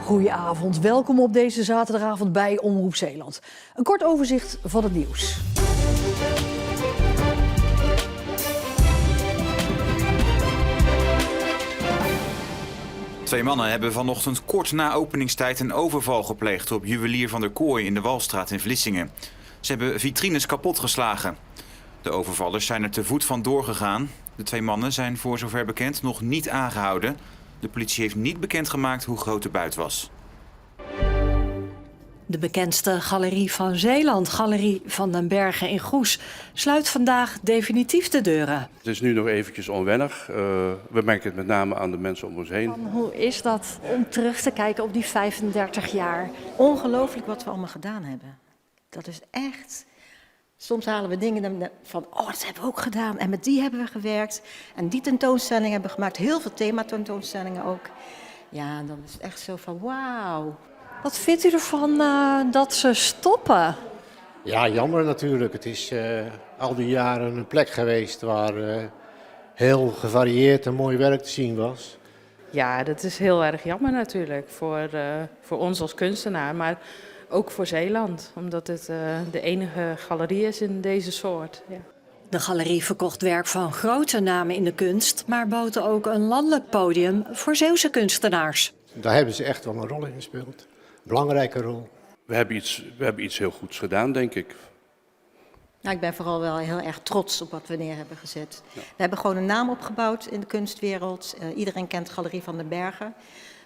Goedenavond, welkom op deze zaterdagavond bij Omroep Zeeland. Een kort overzicht van het nieuws. Twee mannen hebben vanochtend kort na openingstijd een overval gepleegd op juwelier Van der Kooi in de Walstraat in Vlissingen. Ze hebben vitrines kapotgeslagen. De overvallers zijn er te voet vandoor gegaan. De twee mannen zijn voor zover bekend nog niet aangehouden. De politie heeft niet bekendgemaakt hoe groot de buit was. De bekendste galerie van Zeeland, Galerie Van den Bergen in Goes, sluit vandaag definitief de deuren. Het is nu nog eventjes onwennig. We merken het met name aan de mensen om ons heen. Hoe is dat om terug te kijken op die 35 jaar? Ongelooflijk wat we allemaal gedaan hebben. Dat is echt... Soms halen we dingen van, oh, dat hebben we ook gedaan. En met die hebben we gewerkt. En die tentoonstelling hebben we gemaakt. Heel veel thematentoonstellingen ook. Ja, dan is het echt zo van, wauw. Wat vindt u ervan dat ze stoppen? Ja, jammer natuurlijk. Het is al die jaren een plek geweest waar heel gevarieerd en mooi werk te zien was. Ja, dat is heel erg jammer natuurlijk voor ons als kunstenaar, maar ook voor Zeeland. Omdat het de enige galerie is in deze soort. Ja. De galerie verkocht werk van grote namen in de kunst, maar bood ook een landelijk podium voor Zeeuwse kunstenaars. Daar hebben ze echt wel een rol in gespeeld. Belangrijke rol. We hebben iets heel goeds gedaan, denk ik. Nou, ik ben vooral wel heel erg trots op wat we neer hebben gezet. Ja. We hebben gewoon een naam opgebouwd in de kunstwereld. Iedereen kent Galerie Van den Bergen.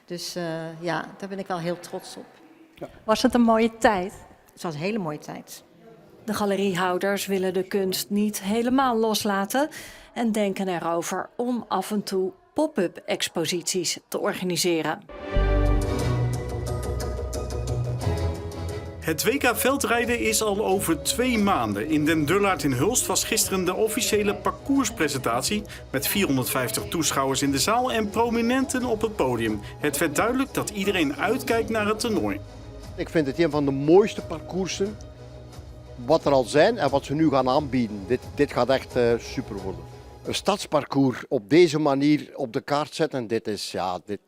Dus ja, daar ben ik wel heel trots op. Ja. Was het een mooie tijd? Het was een hele mooie tijd. De galeriehouders willen de kunst niet helemaal loslaten en denken erover om af en toe pop-up exposities te organiseren. Het WK veldrijden is al over 2 maanden. In Den Dullaert in Hulst was gisteren de officiële parcourspresentatie met 450 toeschouwers in de zaal en prominenten op het podium. Het werd duidelijk dat iedereen uitkijkt naar het toernooi. Ik vind het een van de mooiste parcoursen wat er al zijn en wat ze nu gaan aanbieden. Dit gaat echt super worden. Een stadsparcours op deze manier op de kaart zetten,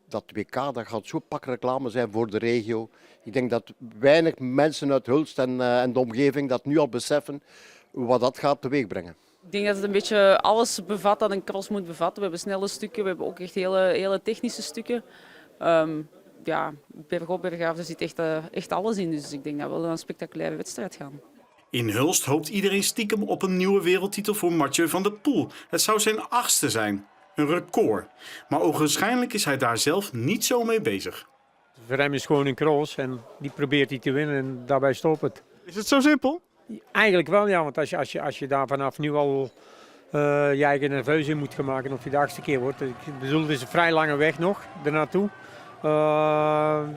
dat WK dat gaat zo pak reclame zijn voor de regio. Ik denk dat weinig mensen uit Hulst en de omgeving dat nu al beseffen wat dat gaat teweeg brengen. Ik denk dat het een beetje alles bevat dat een cross moet bevatten. We hebben snelle stukken, we hebben ook echt hele technische stukken. Ja, bergop, bergaf, er zit echt alles in. Dus ik denk dat we wel een spectaculaire wedstrijd gaan. In Hulst hoopt iedereen stiekem op een nieuwe wereldtitel voor Mathieu van der Poel. Het zou zijn 8e zijn. Een record. Maar ogenschijnlijk is hij daar zelf niet zo mee bezig. Voor hem is gewoon een cross en die probeert hij te winnen en daarbij stopt het. Is het zo simpel? Eigenlijk wel, ja. Want als je daar vanaf nu al je eigen nerveus in moet gaan maken of je de 8e keer wordt. Ik bedoel, het is een vrij lange weg nog ernaartoe.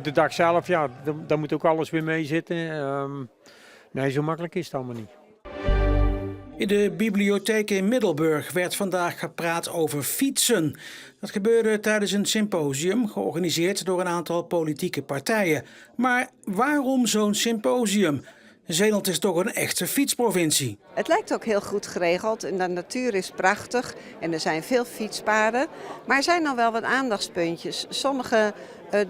De dag zelf, ja, daar moet ook alles weer mee zitten. Nee, zo makkelijk is het allemaal niet. In de bibliotheek in Middelburg werd vandaag gepraat over fietsen. Dat gebeurde tijdens een symposium georganiseerd door een aantal politieke partijen. Maar waarom zo'n symposium? Zeeland is toch een echte fietsprovincie. Het lijkt ook heel goed geregeld en de natuur is prachtig en er zijn veel fietspaden. Maar er zijn nog wel wat aandachtspuntjes. Sommige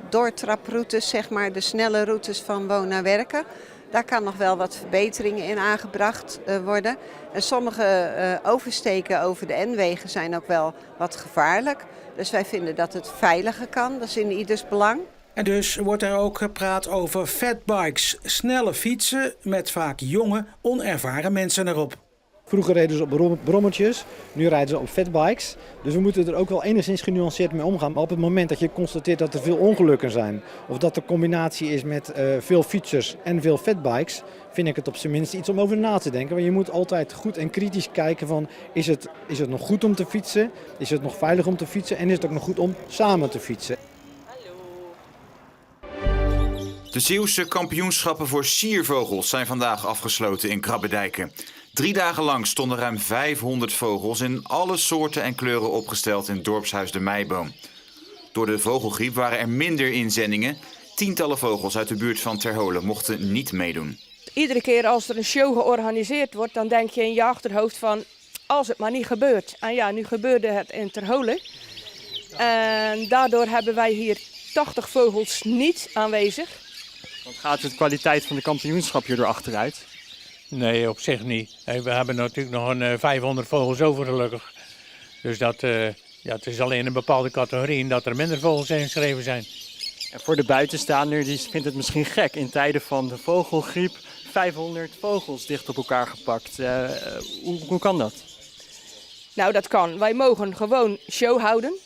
doortraproutes, zeg maar de snelle routes van woon naar werken. Daar kan nog wel wat verbeteringen in aangebracht worden. En sommige oversteken over de N-wegen zijn ook wel wat gevaarlijk. Dus wij vinden dat het veiliger kan, dat is in ieders belang. En dus wordt er ook gepraat over fatbikes, snelle fietsen met vaak jonge, onervaren mensen erop. Vroeger reden ze op brommetjes, nu rijden ze op fatbikes. Dus we moeten er ook wel enigszins genuanceerd mee omgaan. Maar op het moment dat je constateert dat er veel ongelukken zijn, of dat de combinatie is met veel fietsers en veel fatbikes, vind ik het op zijn minst iets om over na te denken. Want je moet altijd goed en kritisch kijken van, is het nog goed om te fietsen? Is het nog veilig om te fietsen? En is het ook nog goed om samen te fietsen? De Zeeuwse kampioenschappen voor siervogels zijn vandaag afgesloten in Krabbedijken. 3 dagen lang stonden ruim 500 vogels in alle soorten en kleuren opgesteld in dorpshuis De Meiboom. Door de vogelgriep waren er minder inzendingen. Tientallen vogels uit de buurt van Terholen mochten niet meedoen. Iedere keer als er een show georganiseerd wordt, dan denk je in je achterhoofd van, als het maar niet gebeurt. En ja, nu gebeurde het in Terholen. En daardoor hebben wij hier 80 vogels niet aanwezig. Want gaat de kwaliteit van de kampioenschap hierdoor achteruit? Nee, op zich niet. We hebben natuurlijk nog een 500 vogels over gelukkig. Dus dat, het is alleen een bepaalde categorie dat er minder vogels ingeschreven zijn. En voor de buitenstaander die vindt het misschien gek in tijden van de vogelgriep 500 vogels dicht op elkaar gepakt. Hoe kan dat? Nou, dat kan. Wij mogen gewoon show houden.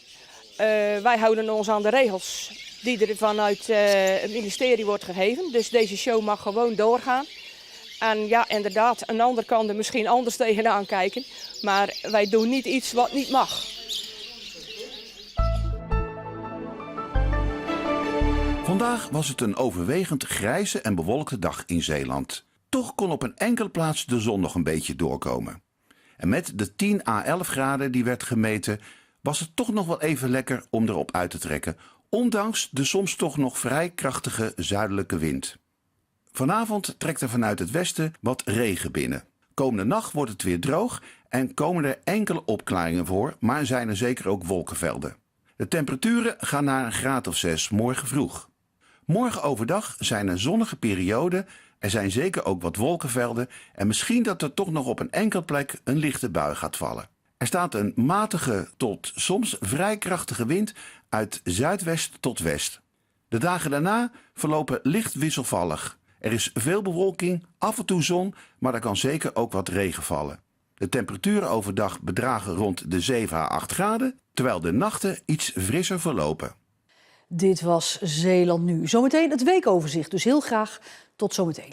Wij houden ons aan de regels die er vanuit het ministerie wordt gegeven. Dus deze show mag gewoon doorgaan. En ja, inderdaad, een ander kan er misschien anders tegenaan kijken. Maar wij doen niet iets wat niet mag. Vandaag was het een overwegend grijze en bewolkte dag in Zeeland. Toch kon op een enkele plaats de zon nog een beetje doorkomen. En met de 10 à 11 graden die werd gemeten, was het toch nog wel even lekker om erop uit te trekken, ondanks de soms toch nog vrij krachtige zuidelijke wind. Vanavond trekt er vanuit het westen wat regen binnen. Komende nacht wordt het weer droog en komen er enkele opklaringen voor, maar zijn er zeker ook wolkenvelden. De temperaturen gaan naar een graad of 6 morgen vroeg. Morgen overdag zijn er zonnige perioden, er zijn zeker ook wat wolkenvelden en misschien dat er toch nog op een enkele plek een lichte bui gaat vallen. Er staat een matige tot soms vrij krachtige wind uit zuidwest tot west. De dagen daarna verlopen licht wisselvallig. Er is veel bewolking, af en toe zon, maar er kan zeker ook wat regen vallen. De temperaturen overdag bedragen rond de 7 à 8 graden, terwijl de nachten iets frisser verlopen. Dit was Zeeland Nu. Zometeen het weekoverzicht, dus heel graag tot zometeen.